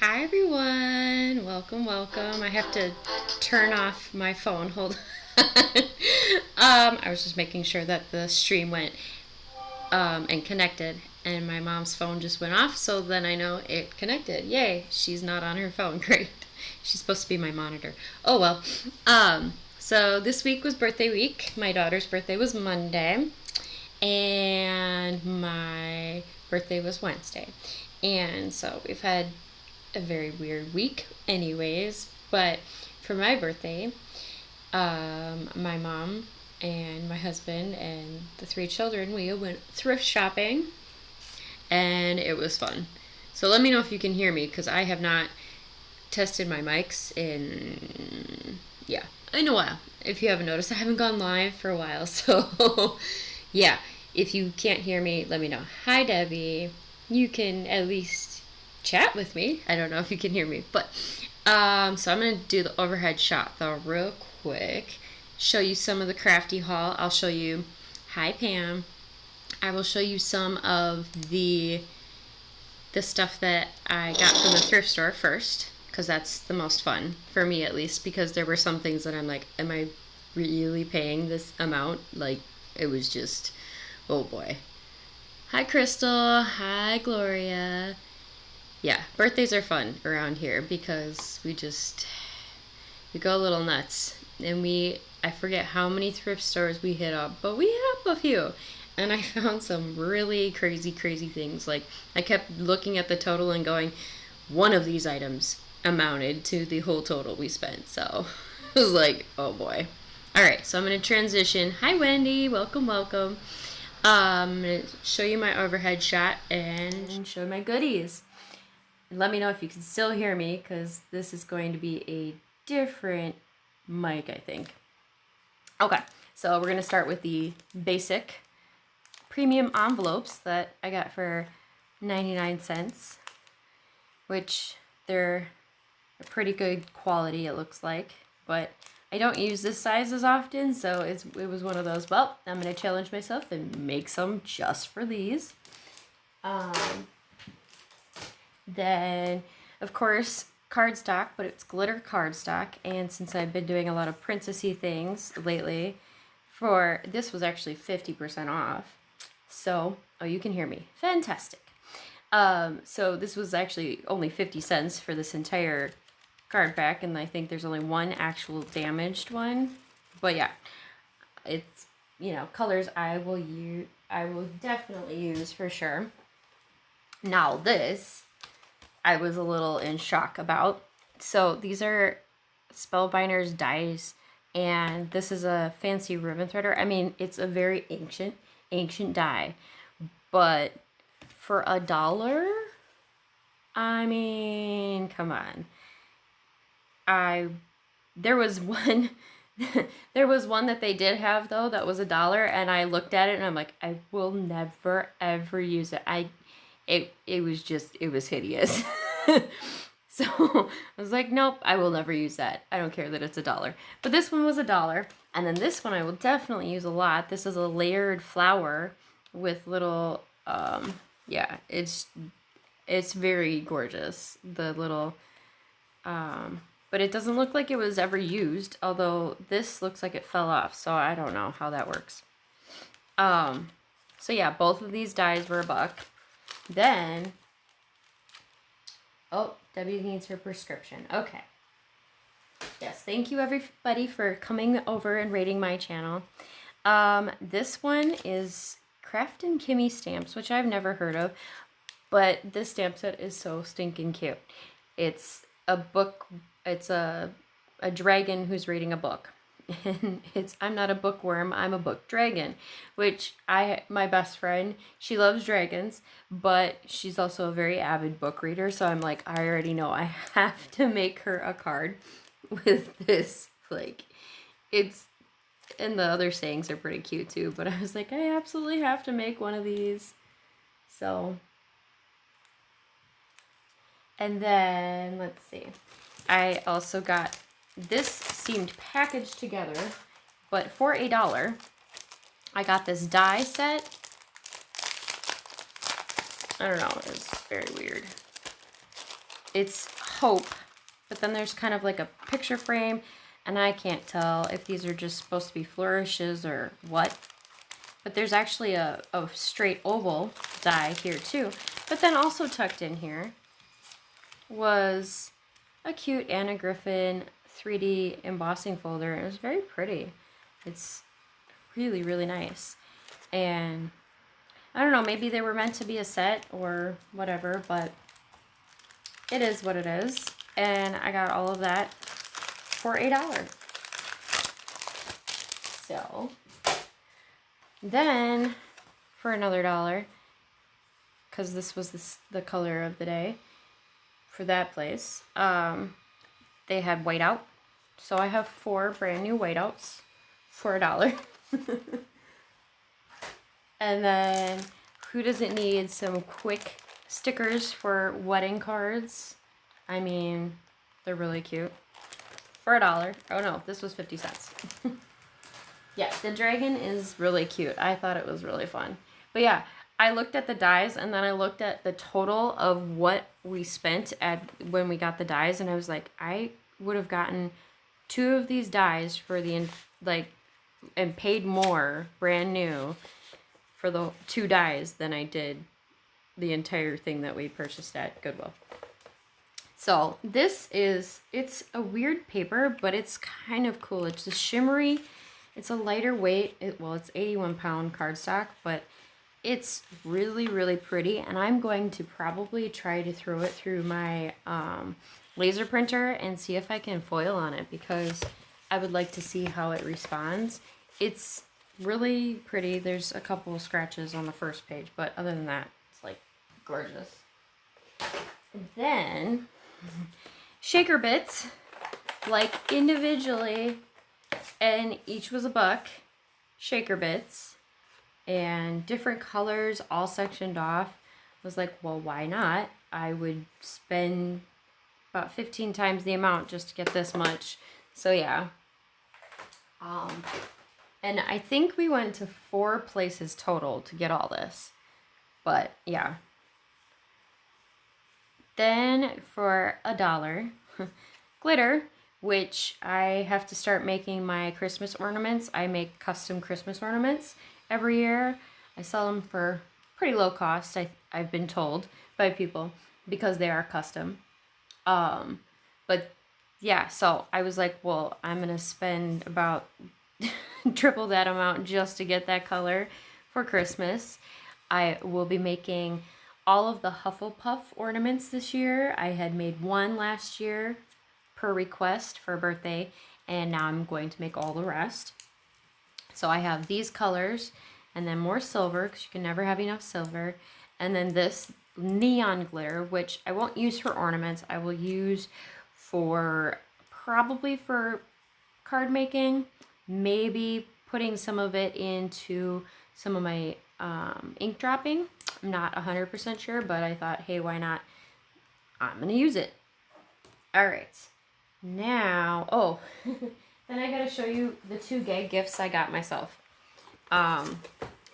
Hi everyone, welcome, welcome. I have to turn off my phone, hold on. I was just making sure that the stream went and connected, and my mom's phone just went off, so then I know it connected. Yay, she's not on her phone, great. She's supposed to be my monitor. Oh well. So this week was birthday week. My daughter's birthday was Monday, and my birthday was Wednesday. And so we've had a very weird week anyways, but for my birthday, my mom and my husband and the 3 children, we went thrift shopping, and it was fun. So let me know if you can hear me, because I have not tested my mics in a while. If you haven't noticed, I haven't gone live for a while, so yeah, if you can't hear me, let me know. Hi Debbie, you can at least chat with me. I don't know if you can hear me, but so I'm gonna do the overhead shot though real quick, show you some of the crafty haul. I'll show you, hi Pam, I will show you some of the stuff that I got from the thrift store first, because that's the most fun for me, at least, because there were some things that I'm like, am I really paying this amount? Like, it was just, oh boy. Hi Crystal, hi Gloria. Yeah, birthdays are fun around here because we go a little nuts, and I forget how many thrift stores we hit up, but we hit up a few, and I found some really crazy things. Like, I kept looking at the total and going, one of these items amounted to the whole total we spent, so it was like, oh boy. Alright, so I'm going to transition. Hi Wendy, welcome. I'm going to show you my overhead shot and show my goodies. Let me know if you can still hear me, because this is going to be a different mic, I think. Okay, so we're going to start with the basic premium envelopes that I got for 99 cents, which they're a pretty good quality, it looks like, but I don't use this size as often, so it was one of those, well, I'm going to challenge myself and make some just for these. Then, of course, cardstock, but it's glitter cardstock, and since I've been doing a lot of princessy things lately, this was actually 50% off. So, oh, you can hear me. Fantastic. So this was actually only 50 cents for this entire card pack, and I think there's only one actual damaged one. But yeah, it's, colors I will definitely use for sure. Now this, I was a little in shock about. So these are Spellbinders Dies, and this is a fancy ribbon threader. I mean, it's a very ancient die, but for $1, I mean, come on. There was one that they did have though that was $1, and I looked at it and I'm like, I will never ever use it. It was hideous. So I was like, nope, I will never use that. I don't care that it's $1. But this one was $1, and then this one I will definitely use a lot. This is a layered flower with little yeah, it's very gorgeous. The little but it doesn't look like it was ever used, although this looks like it fell off, so I don't know how that works. So yeah, both of these dies were $1. Then, oh, Debbie needs her prescription. Okay. Yes, thank you everybody for coming over and rating my channel. This one is Craft and Kimmy stamps, which I've never heard of, but this stamp set is so stinking cute. It's a book, it's a dragon who's reading a book. And I'm not a bookworm, I'm a book dragon, which my best friend, she loves dragons, but she's also a very avid book reader, so I'm like, I already know I have to make her a card with this. Like, and the other sayings are pretty cute too, but I was like, I absolutely have to make one of these. So, and then let's see, I also got, this seemed packaged together, but for $1, I got this die set. I don't know, it's very weird. it's Hope, but then there's kind of like a picture frame, and I can't tell if these are just supposed to be flourishes or what. But there's actually a straight oval die here too. But then also tucked in here was a cute Anna Griffin 3D embossing folder. It was very pretty. It's really, really nice. And I don't know, maybe they were meant to be a set or whatever, but it is what it is. And I got all of that for $8. So then for another $1, because this was the color of the day for that place, they had whiteout. So I have 4 brand new whiteouts for $1. And then who doesn't need some quick stickers for wedding cards? I mean, they're really cute. For $1. Oh no, this was 50 cents. Yeah, the dragon is really cute. I thought it was really fun. But yeah, I looked at the dies, and then I looked at the total of what we spent at when we got the dies, and I was like, I would have gotten 2 of these dies for the, and paid more brand new for the 2 dies than I did the entire thing that we purchased at Goodwill. So this is, it's a weird paper, but it's kind of cool. It's a shimmery, it's a lighter weight. It's 81-pound cardstock, but it's really, really pretty. And I'm going to probably try to throw it through my laser printer and see if I can foil on it, because I would like to see how it responds. It's really pretty. There's a couple of scratches on the first page, but other than that, it's like gorgeous. And then shaker bits, like individually, and each was $1. Shaker bits and different colors, all sectioned off. I was like, well, why not? I would spend about 15 times the amount just to get this much. So yeah. And I think we went to 4 places total to get all this. But yeah. Then for $1, glitter, which I have to start making my Christmas ornaments. I make custom Christmas ornaments every year. I sell them for pretty low cost, I've been told by people, because they are custom. But yeah, so I was like, well, I'm going to spend about triple that amount just to get that color for Christmas. I will be making all of the Hufflepuff ornaments this year. I had made 1 last year per request for a birthday, and now I'm going to make all the rest. So I have these colors, and then more silver, because you can never have enough silver, and then this neon glitter, which I won't use for ornaments. I will use for probably for card making, maybe putting some of it into some of my ink dropping. I'm not 100% sure, but I thought, hey, why not? I'm going to use it. All right. Now, oh, then I got to show you the 2 gag gifts I got myself.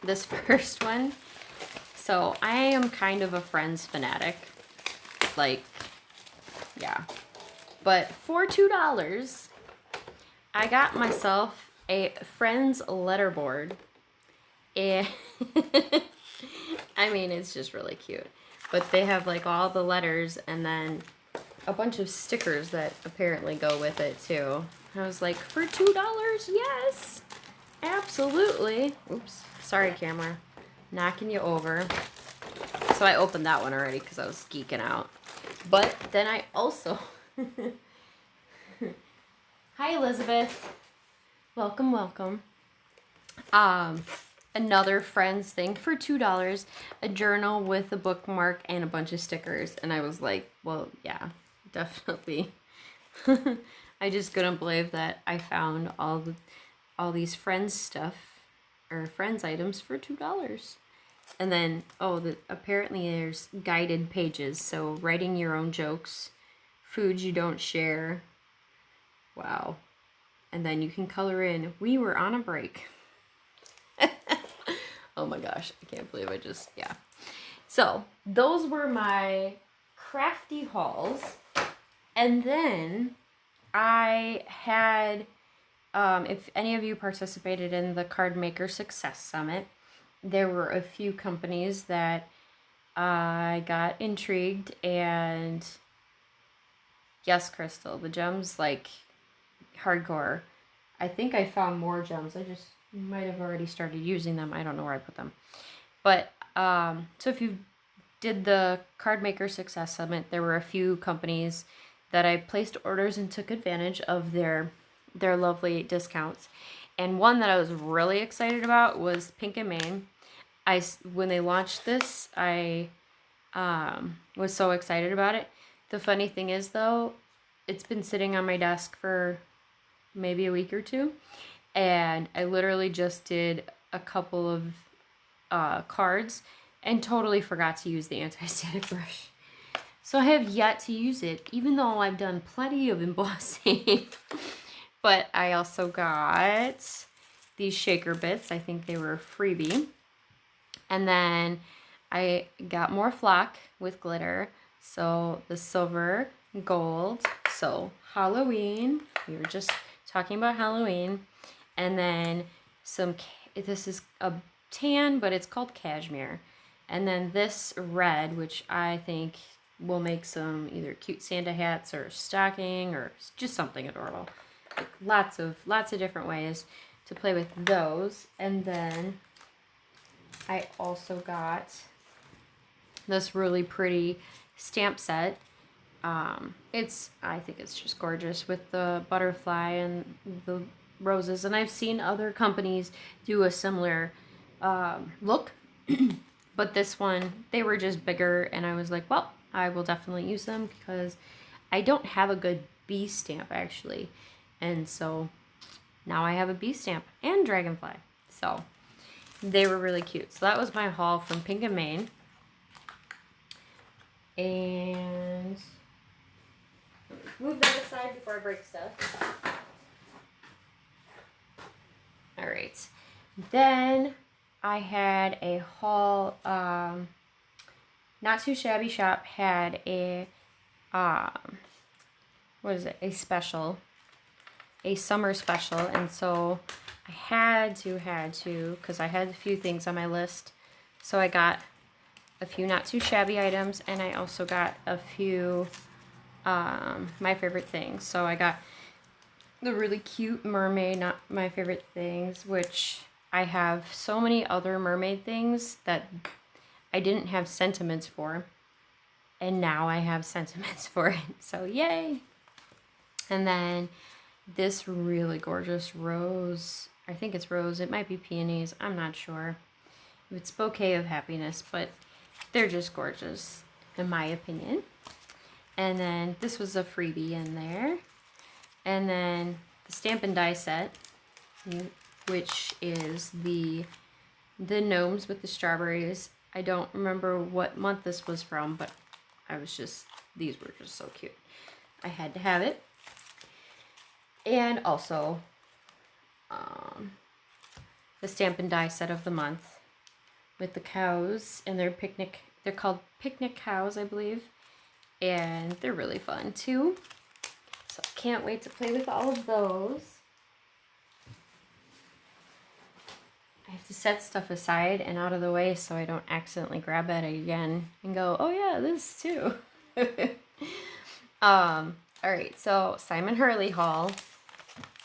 This first one. So I am kind of a Friends fanatic. Like, yeah. But for $2, I got myself a Friends letterboard. And I mean, it's just really cute. But they have like all the letters and then a bunch of stickers that apparently go with it too. I was like, for $2, yes, absolutely. Oops, sorry camera, knocking you over. So I opened that one already because I was geeking out. But then I also, hi Elizabeth, welcome, welcome. Another Friends thing for $2, a journal with a bookmark and a bunch of stickers. And I was like, well, yeah, definitely. I just couldn't believe that I found all these Friends stuff, or Friends items for $2. And then, oh, apparently there's guided pages. So writing your own jokes, foods you don't share. Wow. And then you can color in, we were on a break. Oh my gosh, I can't believe I just, yeah. So those were my crafty hauls. And then I had, if any of you participated in the Card Maker Success Summit, there were a few companies that I got intrigued, and yes, Crystal, the gems, like, hardcore. I think I found more gems. I just might have already started using them. I don't know where I put them. But, so if you did the Card Maker Success Summit, there were a few companies that I placed orders and took advantage of their lovely discounts. And one that I was really excited about was Pink and Main. When they launched this, I was so excited about it. The funny thing is, though, it's been sitting on my desk for maybe a week or two, and I literally just did a couple of cards and totally forgot to use the anti-static brush. So I have yet to use it, even though I've done plenty of embossing. But I also got these shaker bits. I think they were a freebie. And then I got more flock with glitter. So the silver, gold. So Halloween. We were just talking about Halloween. And then this is a tan, but it's called cashmere. And then this red, which I think will make some either cute Santa hats or stocking or just something adorable. Like lots of different ways to play with those. And then I also got this really pretty stamp set. I think it's just gorgeous with the butterfly and the roses. And I've seen other companies do a similar look. But this one, they were just bigger, and I was like, well, I will definitely use them because I don't have a good bee stamp, actually. And so now I have a bee stamp and dragonfly. So they were really cute. So that was my haul from Pink and Main. And move that aside before I break stuff. All right. Then I had a haul, Not Too Shabby Shop had a, a special, a summer special, and so I had to, because I had a few things on my list, so I got a few Not Too Shabby items, and I also got a few, my favorite things. So I got the really cute mermaid, Not My Favorite Things, which I have so many other mermaid things that I didn't have sentiments for, and now I have sentiments for it, so yay! And then this really gorgeous rose, I think it's rose, it might be peonies, I'm not sure. It's Bouquet of Happiness, but they're just gorgeous, in my opinion. And then this was a freebie in there. And then the Stampin' Die set, which is the gnomes with the strawberries. I don't remember what month this was from, but these were just so cute. I had to have it. And also the Stampin' Die set of the month with the cows and their picnic. They're called picnic cows, I believe. And they're really fun too. So I can't wait to play with all of those. I have to set stuff aside and out of the way so I don't accidentally grab at it again and go, oh yeah, this too. Alright, so Simon Hurley haul.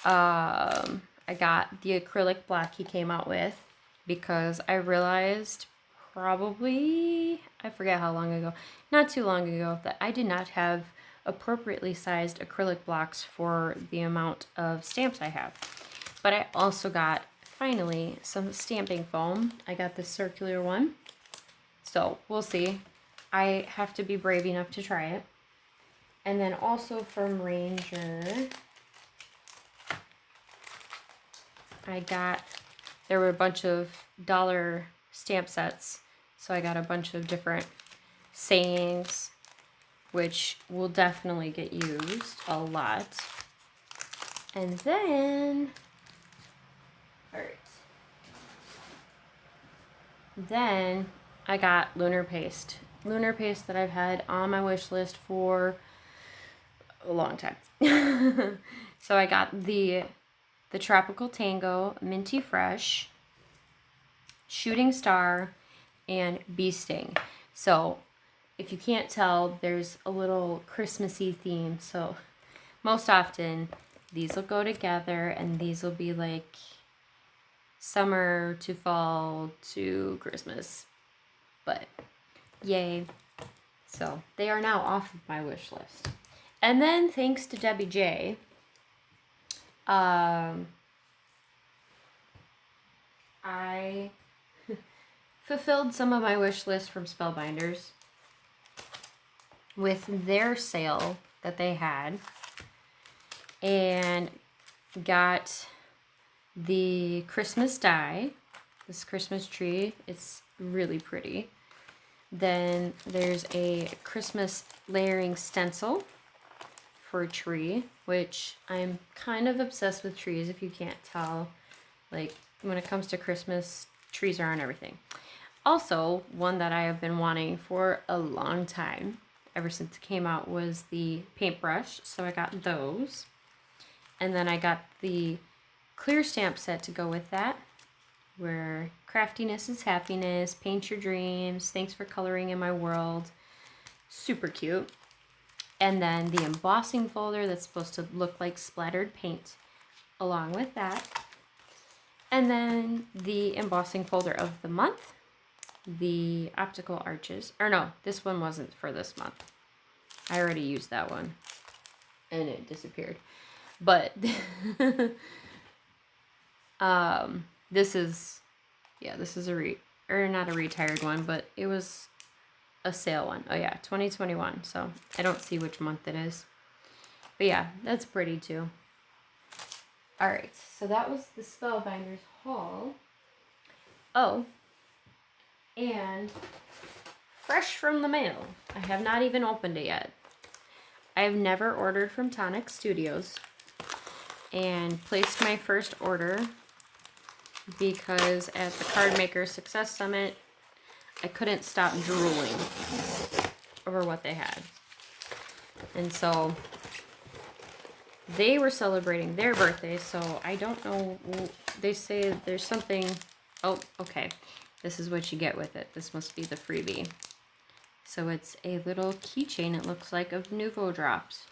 I got the acrylic block he came out with because I realized probably, I forget how long ago, not too long ago, that I did not have appropriately sized acrylic blocks for the amount of stamps I have. But I also got, finally, some stamping foam. I got this circular one. So, we'll see. I have to be brave enough to try it. And then also from Ranger, there were a bunch of dollar stamp sets. So I got a bunch of different sayings, which will definitely get used a lot. And then, alright. Then I got Lunar Paste. Lunar Paste that I've had on my wish list for a long time. So I got the Tropical Tango Minty Fresh, Shooting Star, and Bee Sting. So if you can't tell, there's a little Christmassy theme. So most often these will go together, and these will be like summer to fall to Christmas. But yay. So they are now off of my wish list. And then thanks to Debbie J, I fulfilled some of my wish list from Spellbinders with their sale that they had, and got the Christmas die, this Christmas tree. It's really pretty. Then there's a Christmas layering stencil for a tree, which I'm kind of obsessed with trees, if you can't tell. Like, when it comes to Christmas, trees are on everything. Also, one that I have been wanting for a long time, ever since it came out, was the paintbrush. So I got those. And then I got the clear stamp set to go with that, where craftiness is happiness, paint your dreams, thanks for coloring in my world. Super cute. And then the embossing folder that's supposed to look like splattered paint along with that. And then the embossing folder of the month, the optical arches. Or no, this one wasn't for this month. I already used that one and it disappeared. But this is not a retired one, but it was a sale one. Oh yeah, 2021. So I don't see which month it is. But yeah, that's pretty too. Alright, so that was the Spellbinders haul. Oh, and fresh from the mail. I have not even opened it yet. I have never ordered from Tonic Studios, and placed my first order because at the Card Maker Success Summit, I couldn't stop drooling over what they had. And so they were celebrating their birthday, so I don't know. They say there's something. Oh, okay. This is what you get with it. This must be the freebie. So it's a little keychain, it looks like, of Nouveau drops.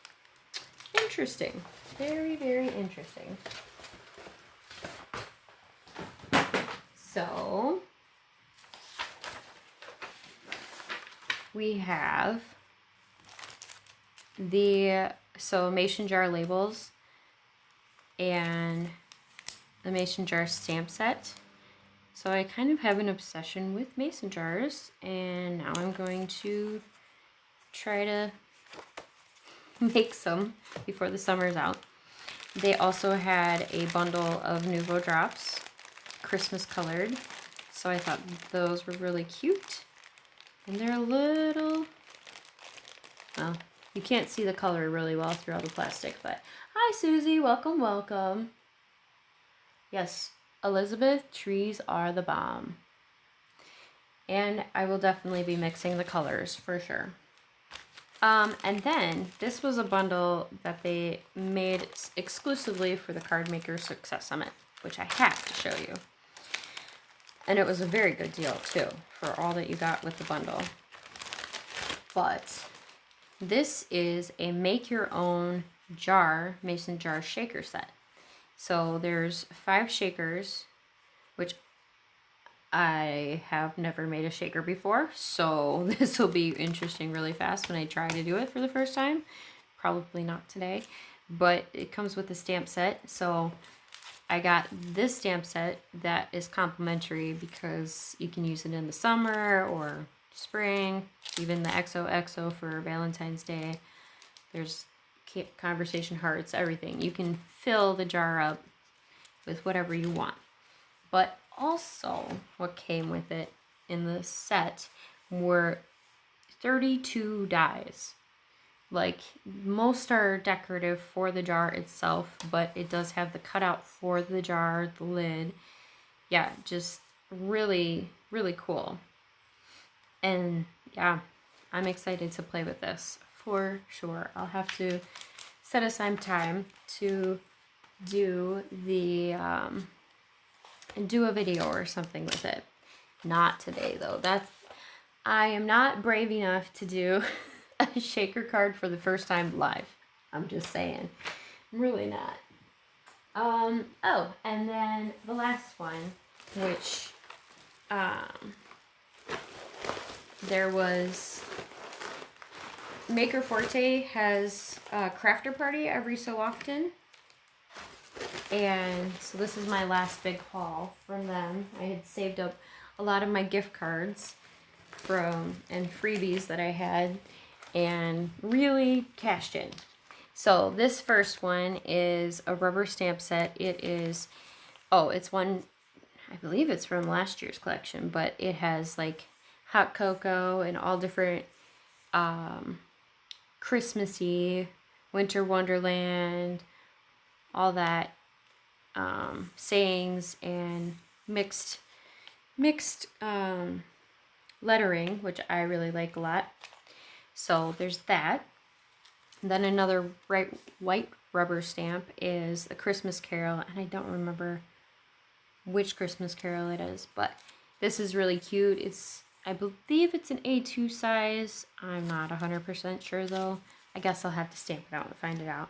Interesting. Very, very interesting. So we have the mason jar labels and the mason jar stamp set. So I kind of have an obsession with mason jars, and now I'm going to try to make some before the summer's out. They also had a bundle of Nouveau drops, Christmas colored, so I thought those were really cute. And they're a little, well, you can't see the color really well through all the plastic, but hi Susie, welcome, welcome. Yes, Elizabeth, trees are the bomb. And I will definitely be mixing the colors for sure. And then this was a bundle that they made exclusively for the Card Maker Success Summit, which I have to show you. And it was a very good deal too for all that you got with the bundle. But this is a make your own jar, mason jar shaker set. So there's 5 shakers, which I have never made a shaker before, so this will be interesting really fast when I try to do it for the first time. Probably not today, but it comes with a stamp set. So I got this stamp set that is complimentary because you can use it in the summer or spring, even the XOXO for Valentine's Day. There's conversation hearts, everything. You can fill the jar up with whatever you want. But also what came with it in the set were 32 dies. Like, most are decorative for the jar itself, but it does have the cutout for the jar, the lid. Yeah, just really, really cool. And yeah, I'm excited to play with this for sure. I'll have to set aside time to do the do a video or something with it. Not today though. I am not brave enough to do a shaker card for the first time live. I'm just saying. I'm really not. Oh, and then the last one, which there was Maker Forte has a crafter party every so often. And so this is my last big haul from them. I had saved up a lot of my gift cards and freebies that I had and really cashed in. So this first one is a rubber stamp set. It is, it's one, I believe it's from last year's collection, but it has like hot cocoa and all different Christmassy, winter wonderland, all that sayings and mixed lettering, which I really like a lot. So there's that. Then another white rubber stamp is a Christmas Carol, and I don't remember which Christmas Carol it is, but this is really cute. I believe it's an A2 size. I'm not 100% sure though. I guess I'll have to stamp it out and find it out.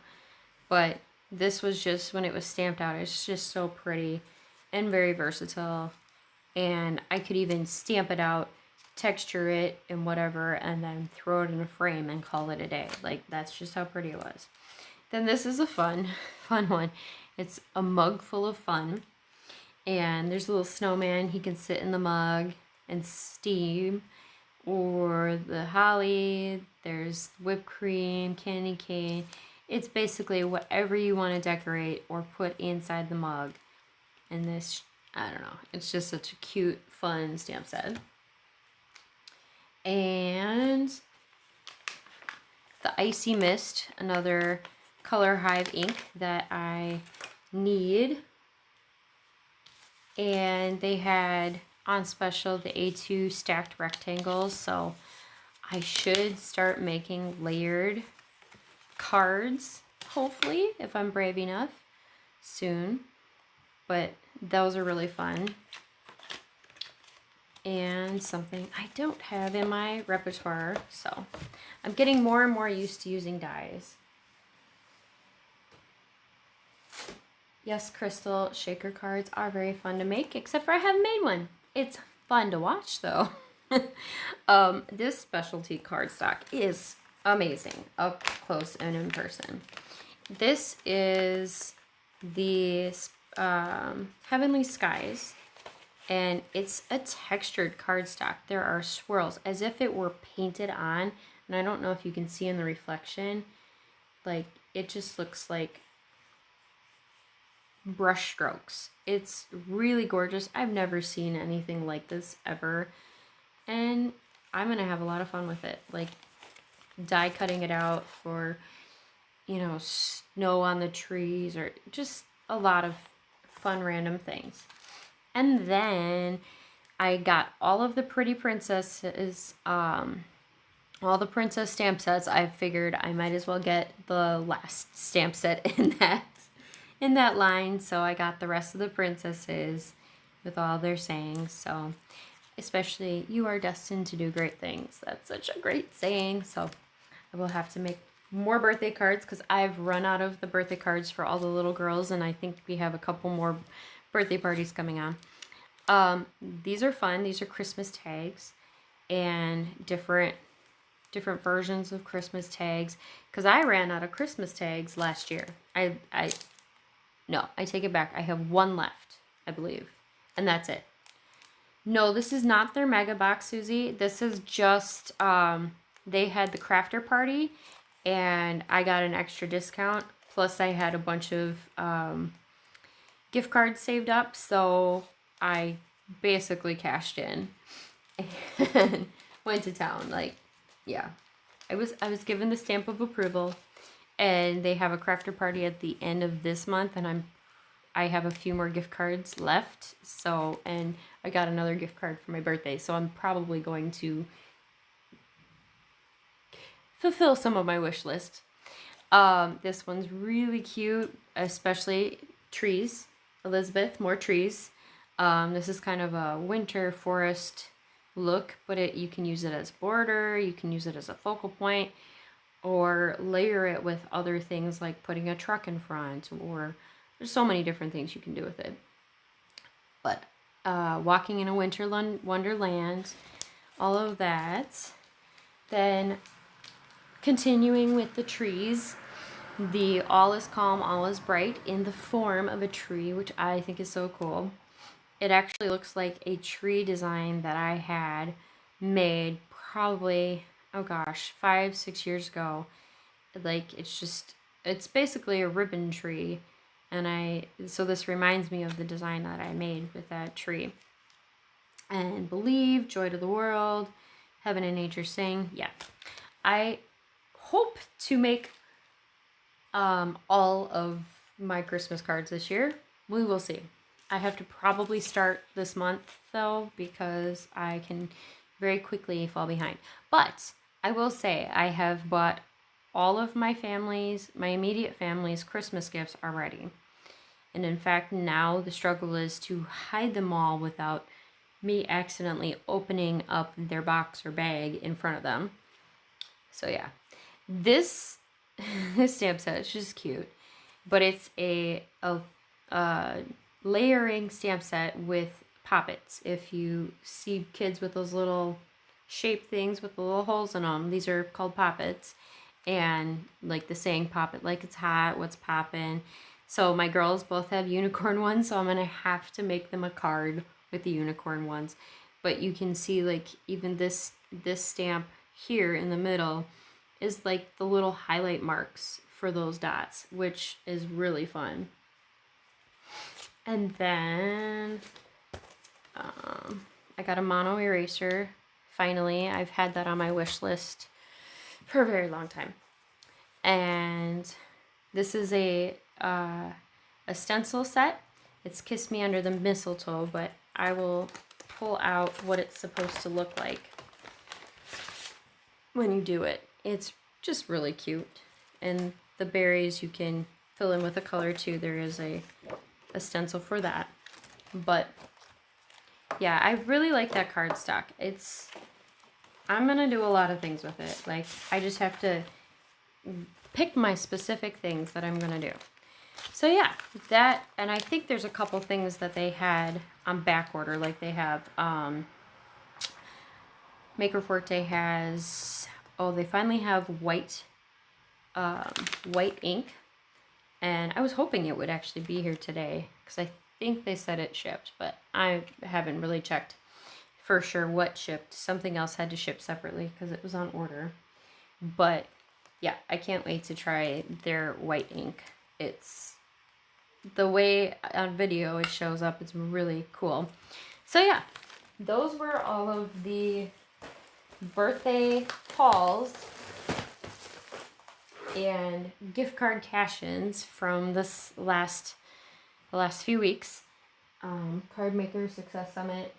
But this was just, when it was stamped out, it's just so pretty and very versatile. And I could even stamp it out, texture it and whatever, and then throw it in a frame and call it a day. Like, that's just how pretty it was. Then this is a fun one. It's a mug full of fun. And there's a little snowman. He can sit in the mug and steam. Or the holly. There's whipped cream, candy cane. It's basically whatever you want to decorate or put inside the mug. And this, I don't know. It's just such a cute, fun stamp set. And the Icy Mist, another color Hive ink that I need. And they had on special the A2 stacked rectangles, so I should start making layered cards, hopefully, if I'm brave enough, soon. But those are really fun. And something I don't have in my repertoire, so I'm getting more and more used to using dies. Yes, Crystal, shaker cards are very fun to make, except for I haven't made one. It's fun to watch though. This specialty cardstock is amazing up close and in person. This is the Heavenly Skies, and it's a textured cardstock. There are swirls as if it were painted on, and I don't know if you can see in the reflection, like it just looks like brush strokes. It's really gorgeous. I've never seen anything like this ever, and I'm gonna have a lot of fun with it, like die cutting it out for, you know, snow on the trees, or just a lot of fun random things. And then I got all of the pretty princesses, all the princess stamp sets. I figured I might as well get the last stamp set in that line, so I got the rest of the princesses with all their sayings. So especially, you are destined to do great things. That's such a great saying. So I will have to make more birthday cards, because I've run out of the birthday cards for all the little girls, and I think we have a couple more birthday parties coming on. These are fun. These are Christmas tags and different versions of Christmas tags, because I ran out of Christmas tags last year. No, I take it back. I have one left, I believe, and that's it. No, this is not their mega box, Susie. This is just, they had the crafter party, and I got an extra discount. Plus, I had a bunch of gift cards saved up, so I basically cashed in and went to town. Like, yeah, I was given the stamp of approval, and they have a crafter party at the end of this month, and I have a few more gift cards left. So, and I got another gift card for my birthday, so I'm probably going to fulfill some of my wish list. This one's really cute, especially trees. Elizabeth, more trees. This is kind of a winter forest look, but you can use it as border, you can use it as a focal point, or layer it with other things like putting a truck in front, or there's so many different things you can do with it. But walking in a winter wonderland, all of that. Then continuing with the trees, the all is calm, all is bright in the form of a tree, which I think is so cool. It actually looks like a tree design that I had made probably, oh gosh, 5-6 years ago. Like, it's basically a ribbon tree. And so this reminds me of the design that I made with that tree. And believe, joy to the world, heaven and nature sing. Yeah. I hope to make all of my Christmas cards this year. We will see. I have to probably start this month though, because I can very quickly fall behind. But I will say I have bought all of my immediate family's Christmas gifts already. And in fact, now the struggle is to hide them all without me accidentally opening up their box or bag in front of them. So yeah, this stamp set is just cute, but it's a layering stamp set with poppets. If you see kids with those little shaped things with the little holes in them, these are called poppets. And like the saying, pop it like it's hot, what's poppin'. So my girls both have unicorn ones, so I'm gonna have to make them a card with the unicorn ones. But you can see, like, even this stamp here in the middle is like the little highlight marks for those dots, which is really fun. And then I got a mono eraser. Finally, I've had that on my wish list for a very long time. And this is a stencil set. It's Kiss Me Under the Mistletoe, but I will pull out what it's supposed to look like when you do it. It's just really cute. And the berries you can fill in with a color too. There is a stencil for that. But yeah, I really like that cardstock. I'm gonna do a lot of things with it. Like, I just have to pick my specific things that I'm gonna do. So yeah, that, and I think there's a couple things that they had on back order. Like they have Maker Forte has, they finally have white ink, and I was hoping it would actually be here today because I think they said it shipped, but I haven't really checked for sure what shipped. Something else had to ship separately because it was on order. But yeah, I can't wait to try their white ink. It's the way on video it shows up. It's really cool. So yeah, those were all of the birthday hauls and gift card cash-ins from the last few weeks. Card Maker Success Summit.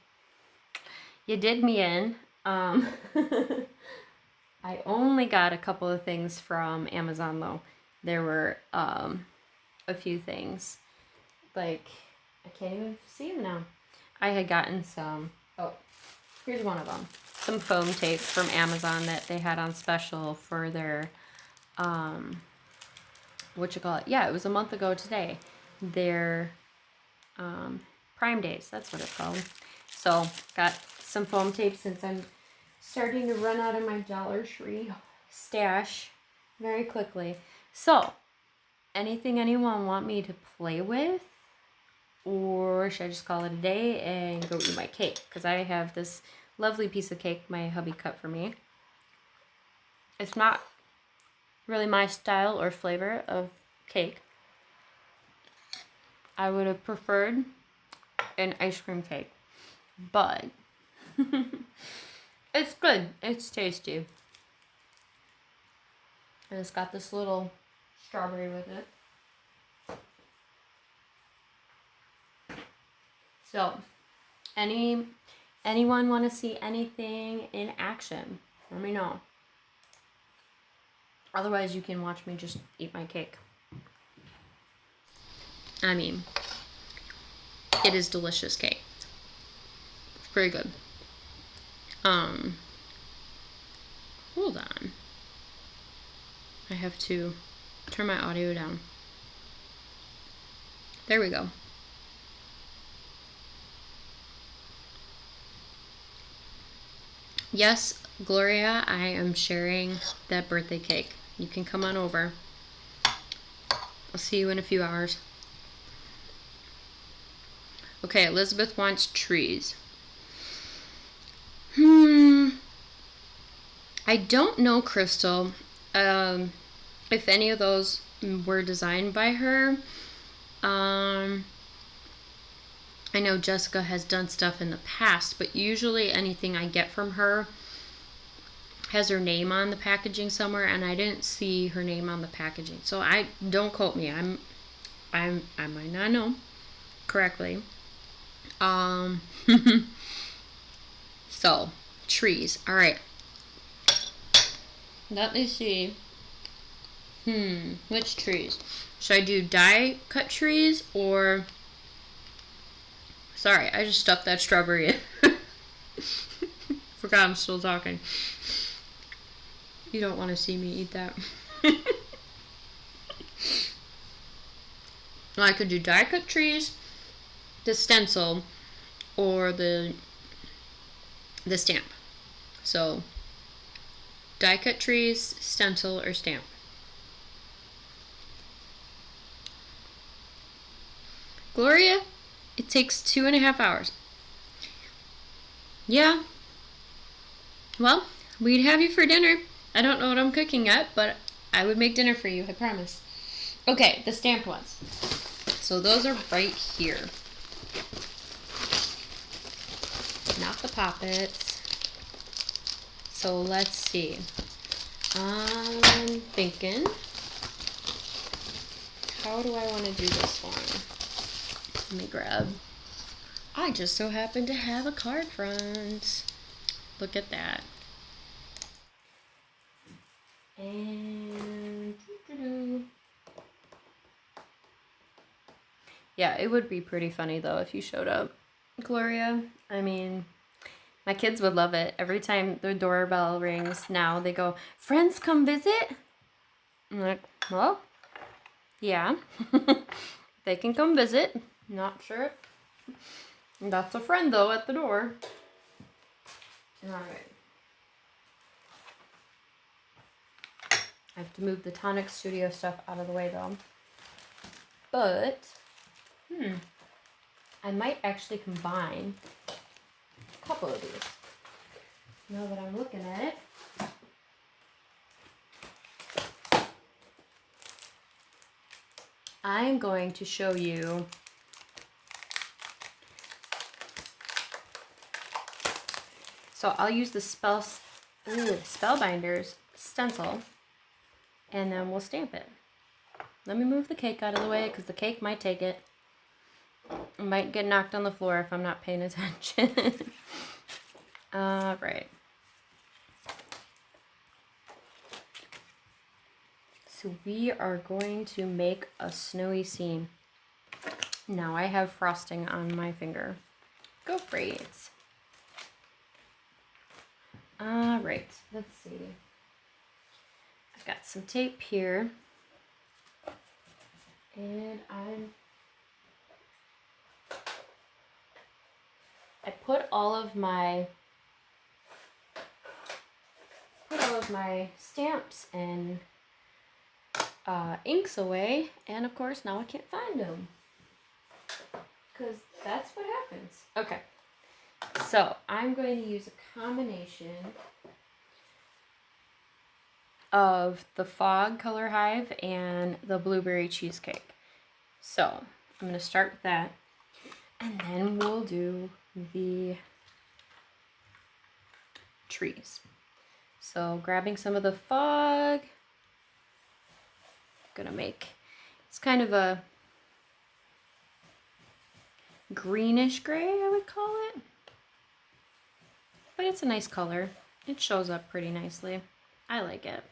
You did me in. I only got a couple of things from Amazon though. There were a few things. Like, I can't even see them now. I had gotten some, here's one of them. Some foam tape from Amazon that they had on special for their, Yeah, it was a month ago today. Their Prime Days, that's what it's called. So, got some foam tape since I'm starting to run out of my Dollar Tree stash very quickly. So, anything anyone want me to play with? Or should I just call it a day and go eat my cake? Because I have this lovely piece of cake my hubby cut for me. It's not really my style or flavor of cake. I would have preferred an ice cream cake. But it's good. It's tasty. And it's got this little strawberry with it. So, anyone want to see anything in action? Let me know. Otherwise, you can watch me just eat my cake. I mean, it is delicious cake. It's pretty good. Hold on. I have to turn my audio down. There we go. Yes, Gloria, I am sharing that birthday cake. You can come on over. I'll see you in a few hours. Okay, Elizabeth wants trees. I don't know, Crystal, if any of those were designed by her. I know Jessica has done stuff in the past, but usually anything I get from her has her name on the packaging somewhere, and I didn't see her name on the packaging. So don't quote me. I might not know correctly. So trees. All right. Let me see. Which trees? Should I do die cut trees or... Sorry, I just stuffed that strawberry in. Forgot I'm still talking. You don't want to see me eat that. Well, I could do die cut trees, the stencil, or the stamp. So, die cut trees, stencil, or stamp. Gloria, it takes 2.5 hours. Yeah. Well, we'd have you for dinner. I don't know what I'm cooking yet, but I would make dinner for you, I promise. Okay, the stamped ones. So those are right here. Not the poppets. So let's see. I'm thinking, how do I want to do this one? Let me grab. I just so happen to have a card front. Look at that. And yeah, it would be pretty funny though if you showed up, Gloria. I mean, my kids would love it. Every time their doorbell rings now, they go, "Friends come visit?" I'm like, well, yeah. They can come visit. Not sure. That's a friend though at the door. Alright. I have to move the Tonic Studio stuff out of the way though. But, I might actually combine a couple of these. Now that I'm looking at it. I'm going to show you so I'll use the Spellbinders stencil and then we'll stamp it. Let me move the cake out of the way because the cake might take it. It might get knocked on the floor if I'm not paying attention. Alright. So we are going to make a snowy scene. Now I have frosting on my finger. Go great. Alright, let's see. I've got some tape here. And I put all of my stamps and inks away, and of course now I can't find them because that's what happens. Okay, so I'm going to use a combination of the Fog Color Hive and the Blueberry Cheesecake. So I'm going to start with that, and then we'll do the trees. So grabbing some of the Fog, gonna make, it's kind of a greenish gray, I would call it, but it's a nice color. It shows up pretty nicely. I like it.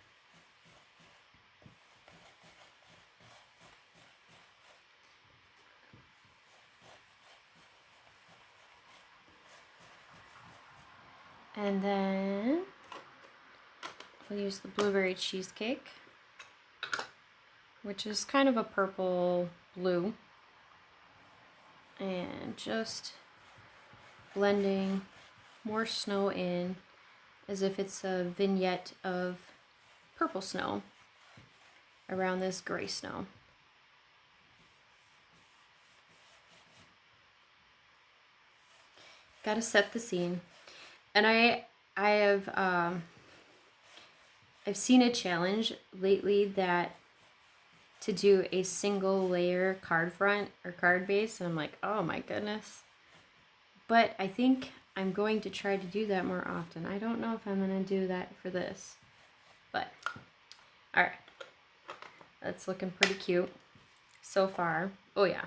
And then we'll use the blueberry cheesecake, which is kind of a purple blue, and just blending more snow in as if it's a vignette of purple snow around this gray snow. Gotta set the scene. And I've seen a challenge lately that to do a single layer card front or card base, and I'm like, oh my goodness. But I think I'm going to try to do that more often. I don't know if I'm going to do that for this, but all right. That's looking pretty cute so far. Oh yeah.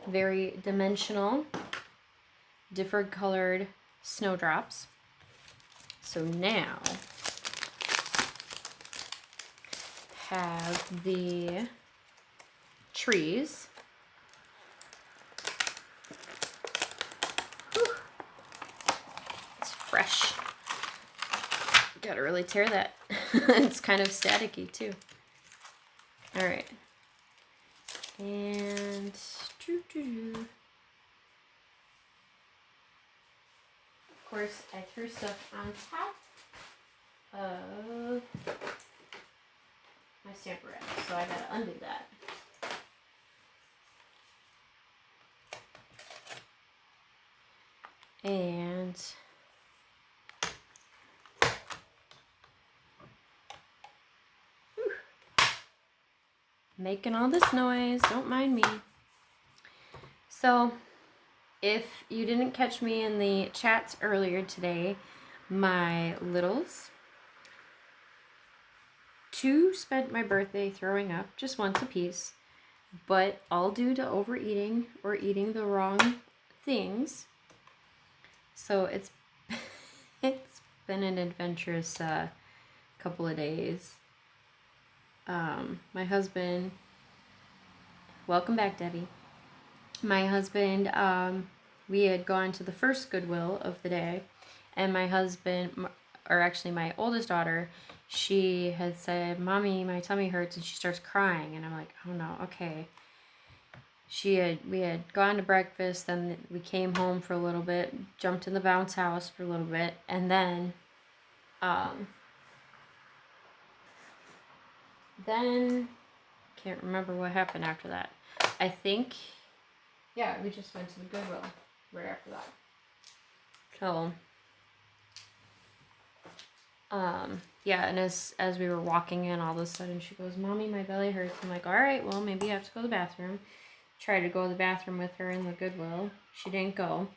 Very dimensional, different colored snowdrops. So now have the trees. Whew. It's fresh. Gotta really tear that. It's kind of staticky too. All right. And of course, I threw stuff on top of my Stamparatus, so I gotta undo that. And making all this noise, don't mind me. So if you didn't catch me in the chats earlier today, my littles, 2 spent my birthday throwing up just once a piece, but all due to overeating or eating the wrong things. So it's been an adventurous couple of days. My husband, welcome back, Debbie. My husband, we had gone to the first Goodwill of the day, and my husband, or actually my oldest daughter, she had said, "Mommy, my tummy hurts," and she starts crying, and I'm like, oh no, okay. We had gone to breakfast, then we came home for a little bit, jumped in the bounce house for a little bit, and then can't remember what happened after that. I think, yeah, we just went to the Goodwill right after that. So, yeah, and as we were walking in, all of a sudden she goes, "Mommy, my belly hurts." I'm like, all right, well, maybe you have to go to the bathroom. Tried to go to the bathroom with her in the Goodwill. She didn't go.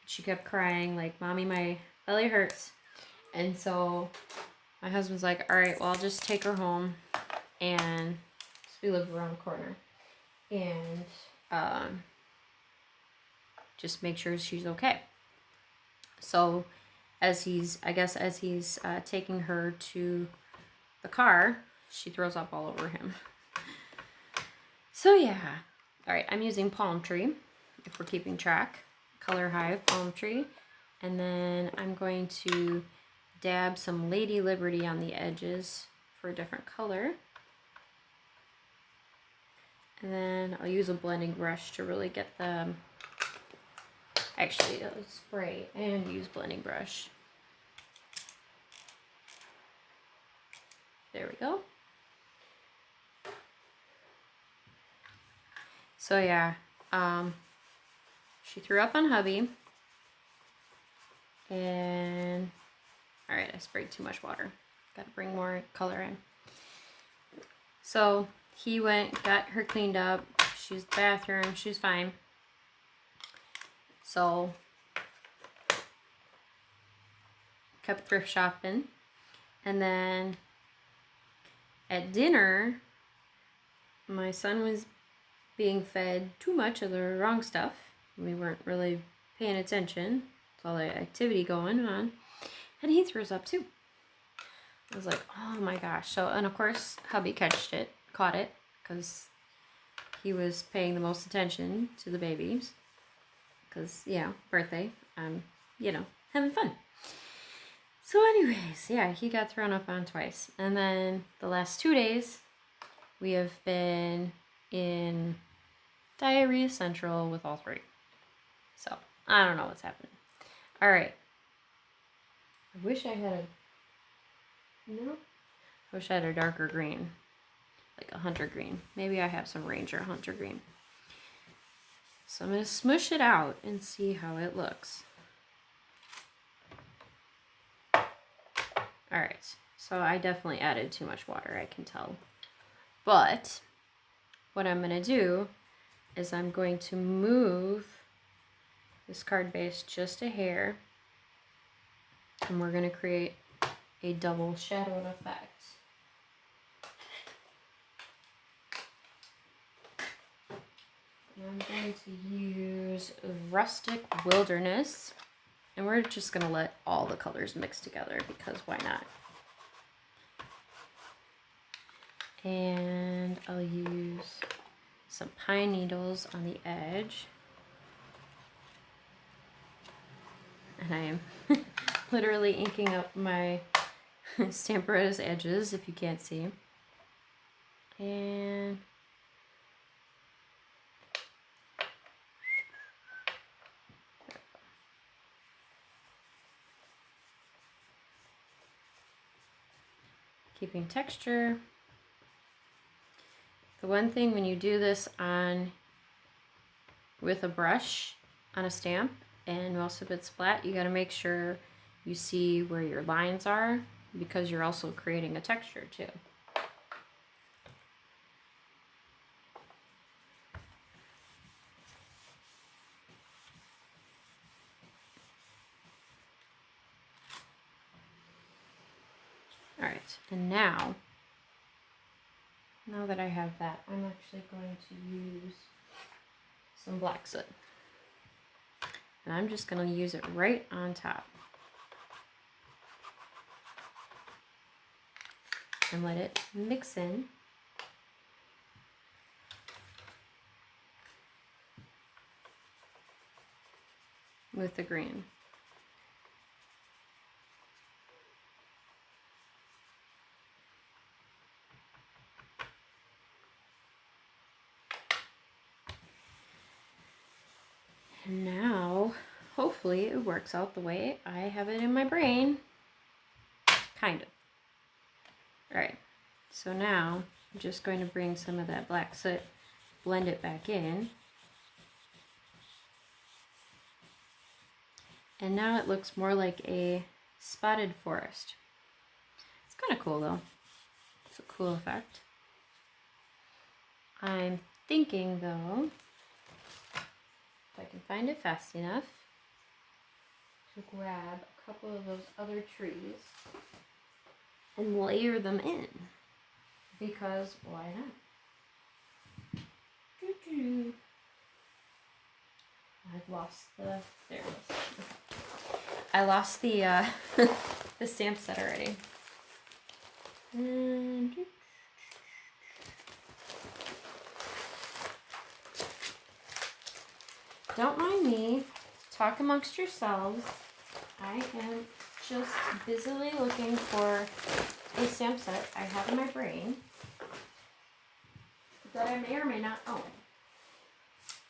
She kept crying, like, "Mommy, my belly hurts." And so my husband's like, all right, well, I'll just take her home. And we live around the corner. And just make sure she's okay. So as he's taking her to the car, she throws up all over him. So yeah. All right, I'm using Palm Tree, if we're keeping track. Color Hive Palm Tree. And then I'm going to dab some Lady Liberty on the edges for a different color. And then I'll use a blending brush to really get the, actually I'll spray and use blending brush. There we go. So yeah, she threw up on hubby. And, all right, I sprayed too much water. Got to bring more color in. So he went, got her cleaned up. She's in the bathroom. She's fine. So kept thrift shopping. And then at dinner, my son was being fed too much of the wrong stuff. We weren't really paying attention to all the activity going on. And he throws up too. I was like, oh my gosh. So, and of course, hubby caught it, because he was paying the most attention to the babies. Because, yeah, birthday, you know, having fun. So anyways, yeah, he got thrown up on twice. And then the last 2 days, we have been in Diarrhea Central with all three. So, I don't know what's happening. All right. I wish I had a... No? I wish I had a darker green. Like a hunter green. Maybe I have some Ranger hunter green. So I'm going to smush it out and see how it looks. Alright, so I definitely added too much water, I can tell. But what I'm going to do is I'm going to move this card base just a hair. And we're going to create a double shadowed effect. I'm going to use Rustic Wilderness, and we're just going to let all the colors mix together because why not? And I'll use some pine needles on the edge. And I am literally inking up my Stamparatus edges if you can't see. And keeping texture. The one thing when you do this with a brush on a stamp and most of it's flat, you got to make sure you see where your lines are because you're also creating a texture too. All right, and now that I have that, I'm actually going to use some black soot. And I'm just going to use it right on top. And let it mix in. With the green. And now, hopefully it works out the way I have it in my brain. Kind of. Alright, so now I'm just going to bring some of that black soot, blend it back in. And now it looks more like a spotted forest. It's kind of cool though. It's a cool effect. I'm thinking though, if I can find it fast enough, to grab a couple of those other trees and layer them in. Because why not? Doo-doo. I've lost the, there it is. I lost the the stamp set already. And don't mind me. Talk amongst yourselves. I am just busily looking for a stamp set I have in my brain that I may or may not own.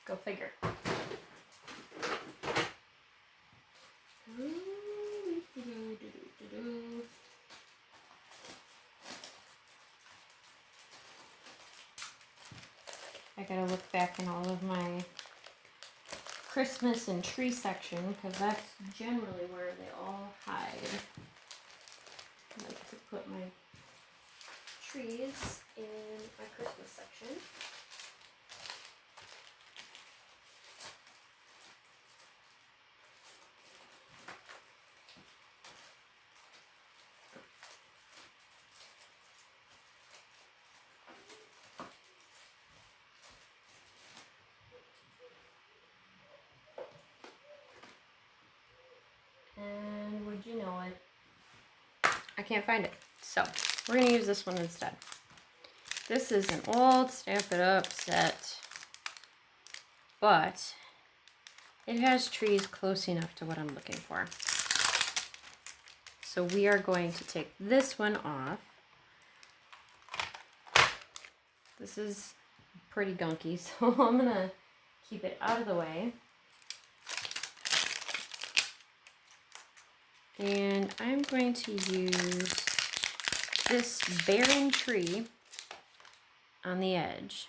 Go figure. I gotta look back in all of my Christmas and tree section because that's generally where they all hide. I like to put my trees in my Christmas section. And would you know it? I can't find it. So we're going to use this one instead. This is an old Stampin' Up set, but it has trees close enough to what I'm looking for. So we are going to take this one off. This is pretty gunky, so I'm gonna keep it out of the way. And I'm going to use this barren tree on the edge.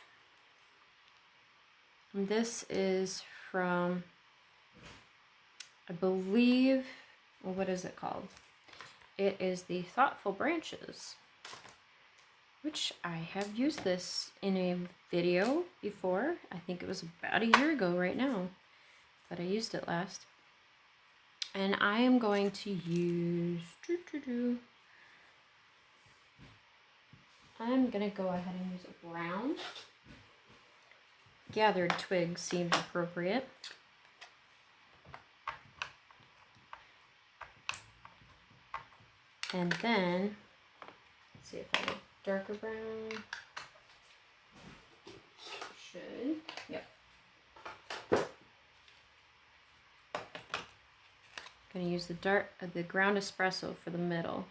And this is from, I believe, well, what is it called? It is the Thoughtful Branches, which I have used this in a video before. I think it was about a year ago right now that I used it last. And I am going to use, I'm going to go ahead and use a brown. Gathered Twigs seems appropriate. And then, let's see if I have a darker brown. Should, yep. Gonna use the ground espresso for the middle.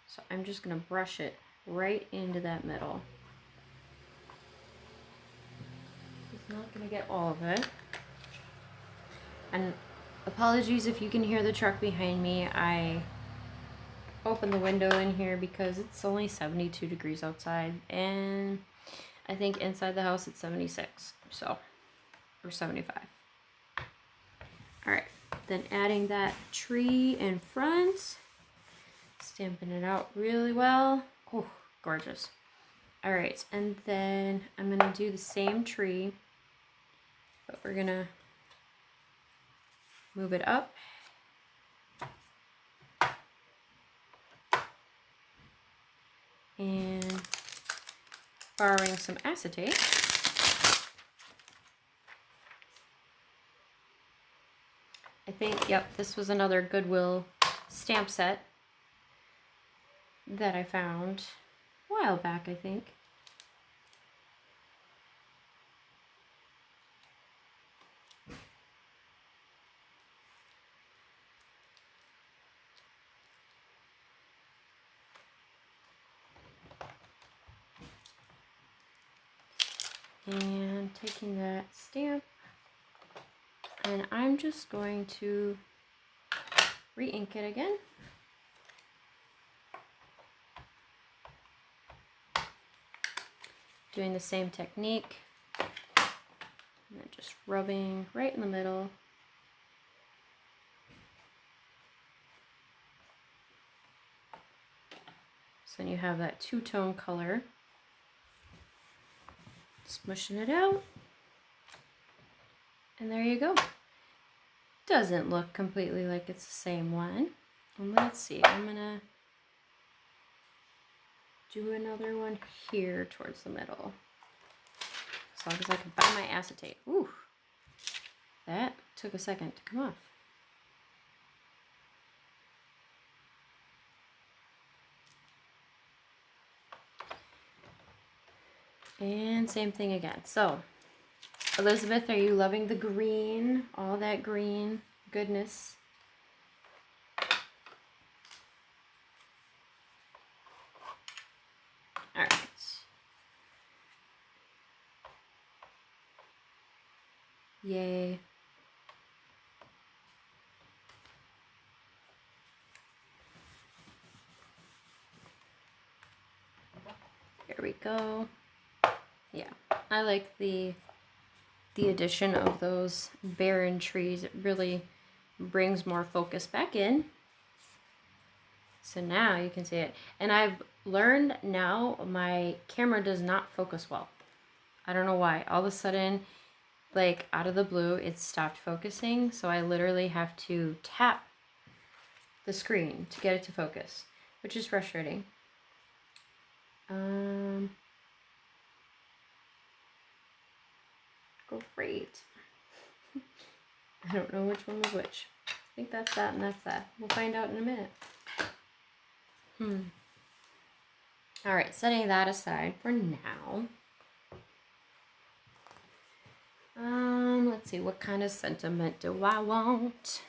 So I'm just gonna brush it right into that middle. It's not gonna get all of it. And apologies if you can hear the truck behind me. I opened the window in here because it's only 72 degrees outside, and I think inside the house it's 76, so, or 75. All right. Then adding that tree in front, stamping it out really well. Oh, gorgeous. All right, and then I'm gonna do the same tree, but we're gonna move it up. And borrowing some acetate. I think, yep, this was another Goodwill stamp set that I found a while back, I think. And taking that stamp, and I'm just going to re-ink it again. Doing the same technique, and then just rubbing right in the middle. So then you have that two-tone color. Smushing it out. And there you go. Doesn't look completely like it's the same one. And let's see, I'm gonna do another one here towards the middle. As long as I can find my acetate. Ooh, that took a second to come off. And same thing again. So, Elizabeth, are you loving the green? All that green goodness. All right. Yay. Here we go. Yeah, I like the addition of those barren trees. It really brings more focus back in. So now you can see it. And I've learned now my camera does not focus well. I don't know why. All of a sudden, like out of the blue, it stopped focusing. So I literally have to tap the screen to get it to focus, which is frustrating. Great. I don't know which one was which. I think that's that and that's that. We'll find out in a minute. All right, setting that aside for now. Let's see, what kind of sentiment do I want?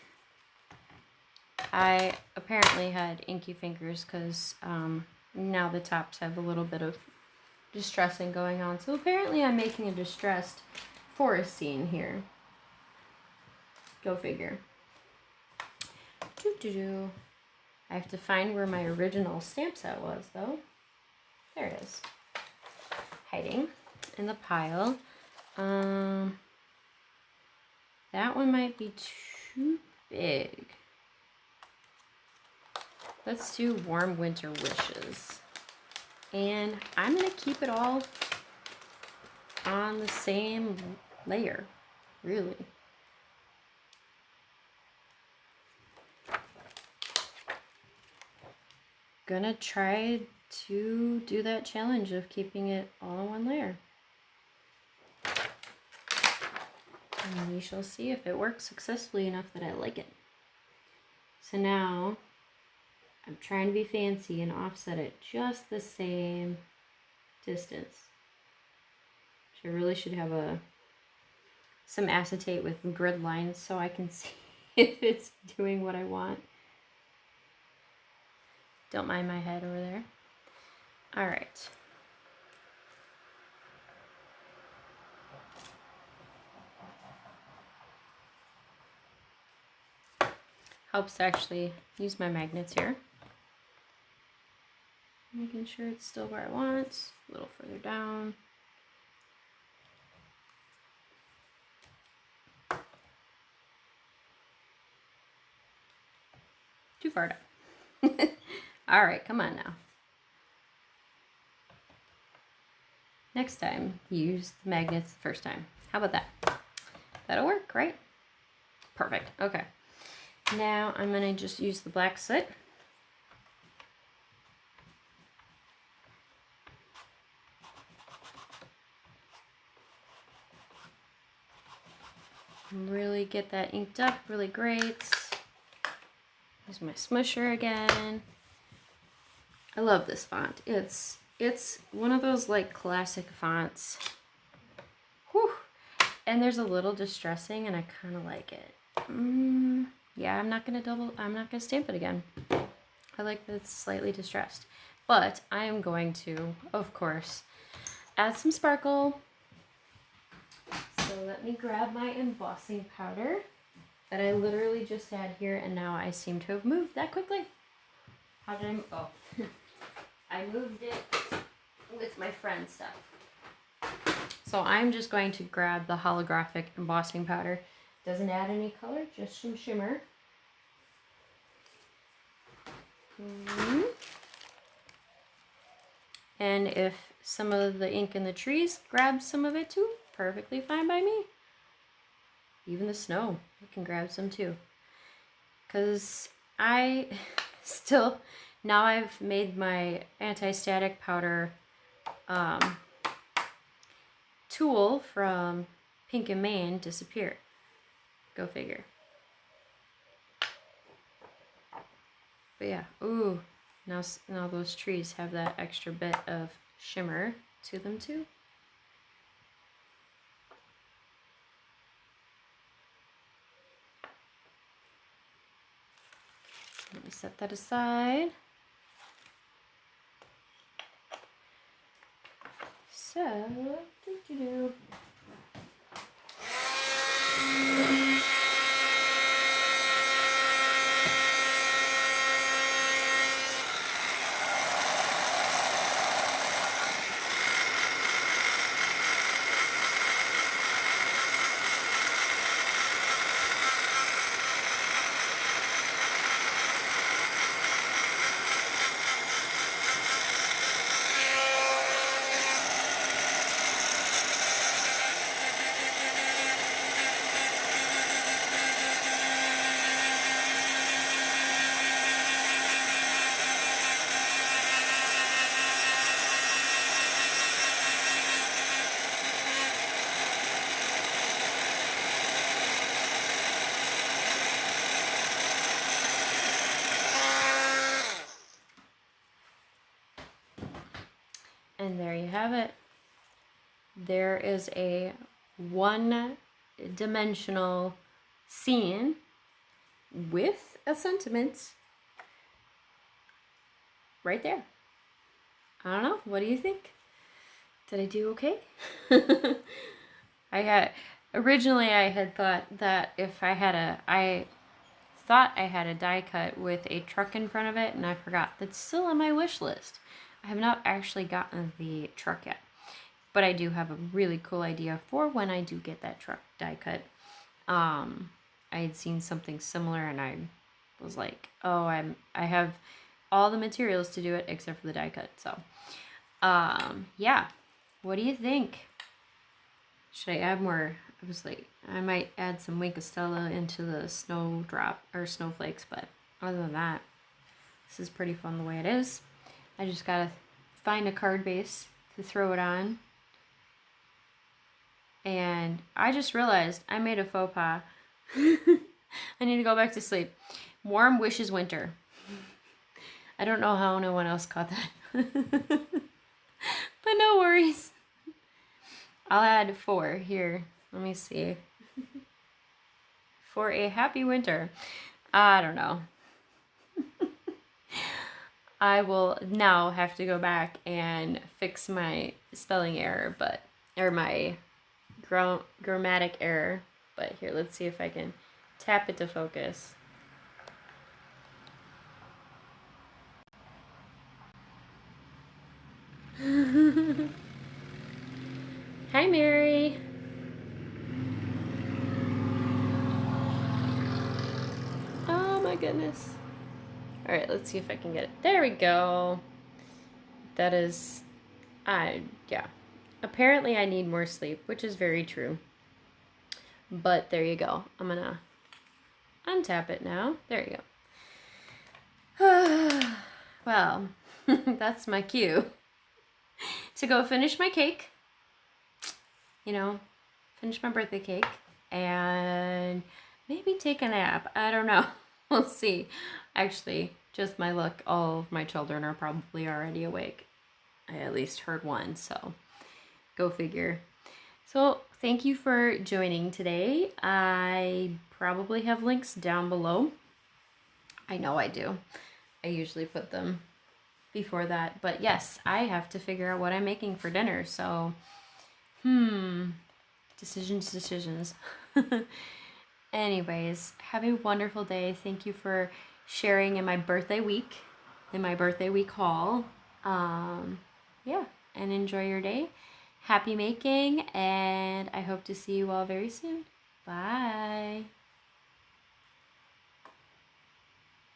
I apparently had inky fingers because now the tops have a little bit of distressing going on. So apparently I'm making a distressed forest scene here. Go figure. Doo-doo-doo. I have to find where my original stamp set was, though. There it is. Hiding in the pile. That one might be too big. Let's do Warm Winter Wishes. And I'm going to keep it all on the same layer, really. Gonna try to do that challenge of keeping it all in one layer. And we shall see if it works successfully enough that I like it. So now I'm trying to be fancy and offset it just the same distance. So I really should have some acetate with grid lines so I can see if it's doing what I want. Don't mind my head over there. All right. Helps to actually use my magnets here. Making sure it's still where I want. A little further down. Too far down. All right, come on now. Next time, use the magnets the first time. How about that? That'll work, right? Perfect. Okay. Now I'm going to just use the black soot. Really get that inked up really great. Use my Smoosher again. I love this font. It's one of those like classic fonts. Whew. And there's a little distressing and I kind of like it. Yeah, I'm not gonna stamp it again. I like that it's slightly distressed. But I am going to, of course, add some sparkle. So let me grab my embossing powder that I literally just had here, and now I seem to have moved that quickly. How did I, oh. I moved it with my friend stuff. So I'm just going to grab the holographic embossing powder. Doesn't add any color, just some shimmer. And if some of the ink in the trees grabs some of it too, perfectly fine by me. Even the snow, I can grab some too. Because I still, now I've made my anti-static powder tool from Pink and Maine disappear. Go figure. But yeah, ooh, now those trees have that extra bit of shimmer to them too. Let me set that aside. So, doo-doo-doo. And there you have it. There is a one-dimensional scene with a sentiment right there. I don't know. What do you think? Did I do okay? Originally I had thought that if I thought I had a die cut with a truck in front of it, and I forgot. That's still on my wish list. I have not actually gotten the truck yet, but I do have a really cool idea for when I do get that truck die cut. I had seen something similar, and I was like, oh, I have all the materials to do it except for the die cut. So, yeah. What do you think? Should I add more? I was like, I might add some Wink of Stella into the snowdrop or snowflakes, but other than that, this is pretty fun the way it is. I just gotta find a card base to throw it on. And I just realized I made a faux pas. I need to go back to sleep. Warm wishes winter. I don't know how no one else caught that. But no worries. I'll add 4 here. Let me see. For a happy winter. I don't know. I will now have to go back and fix my spelling error, or my grammatic error. But here, let's see if I can tap it to focus. Hi, Mary. Oh my goodness. All right, let's see if I can get it. There we go. That is, yeah. Apparently I need more sleep, which is very true. But there you go. I'm gonna untap it now. There you go. Well, that's my cue to go finish my cake. You know, finish my birthday cake and maybe take a nap. I don't know. We'll see. Actually, just my luck, all of my children are probably already awake. I at least heard one, so go figure. So thank you for joining today. I probably have links down below. I know I do. I usually put them before that. But yes, I have to figure out what I'm making for dinner. So, decisions. Anyways, have a wonderful day. Thank you for sharing in my birthday week haul. Yeah, and enjoy your day. Happy making, and I hope to see you all very soon. Bye.